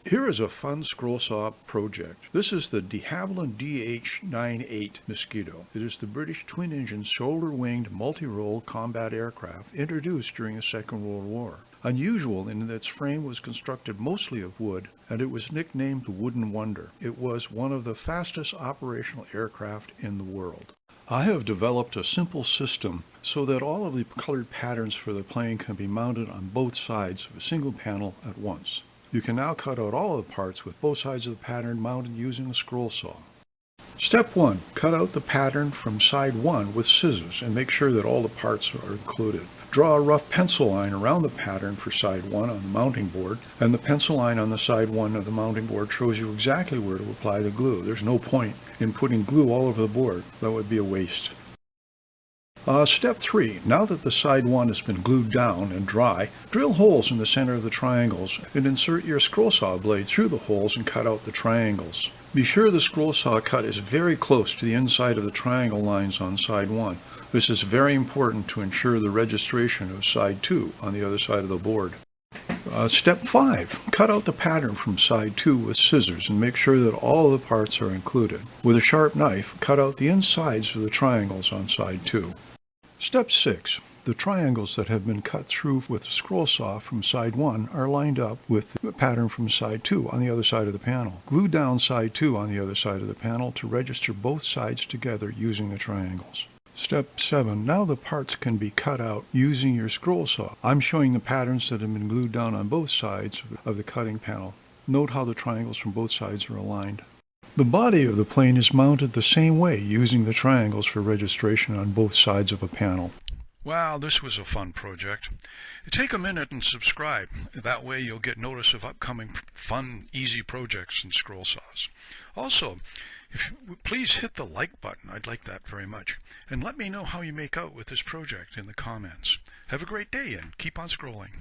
Here is a fun scroll saw project. This is the Havilland DH-98 Mosquito. It is the British twin-engine shoulder-winged multi-role combat aircraft introduced during the Second World War. Unusual in that its frame was constructed mostly of wood, and it was nicknamed the Wooden Wonder. It was one of the fastest operational aircraft in the world. I have developed a simple system so that all of the colored patterns for the plane can be mounted on both sides of a single panel at once. You can now cut out all of the parts with both sides of the pattern mounted using a scroll saw. Step 1. Cut out the pattern from side 1 with scissors and make sure that all the parts are included. Draw a rough pencil line around the pattern for side 1 on the mounting board, and the pencil line on the side 1 of the mounting board shows you exactly where to apply the glue. There's no point in putting glue all over the board. That would be a waste. Step 3. Now that the side 1 has been glued down and dry, drill holes in the center of the triangles and insert your scroll saw blade through the holes and cut out the triangles. Be sure the scroll saw cut is very close to the inside of the triangle lines on side 1. This is very important to ensure the registration of side 2 on the other side of the board. Step 5. Cut out the pattern from side 2 with scissors and make sure that all of the parts are included. With a sharp knife, cut out the insides of the triangles on side 2. Step 6. The triangles that have been cut through with the scroll saw from side 1 are lined up with the pattern from side 2 on the other side of the panel. Glue down side 2 on the other side of the panel to register both sides together using the triangles. Step 7. Now the parts can be cut out using your scroll saw. I'm showing the patterns that have been glued down on both sides of the cutting panel. Note how the triangles from both sides are aligned. The body of the plane is mounted the same way using the triangles for registration on both sides of a panel. Wow, this was a fun project. Take a minute and subscribe. That way you'll get notice of upcoming fun, easy projects in scroll saws. Also, please hit the like button. I'd like that very much. And let me know how you make out with this project in the comments. Have a great day and keep on scrolling.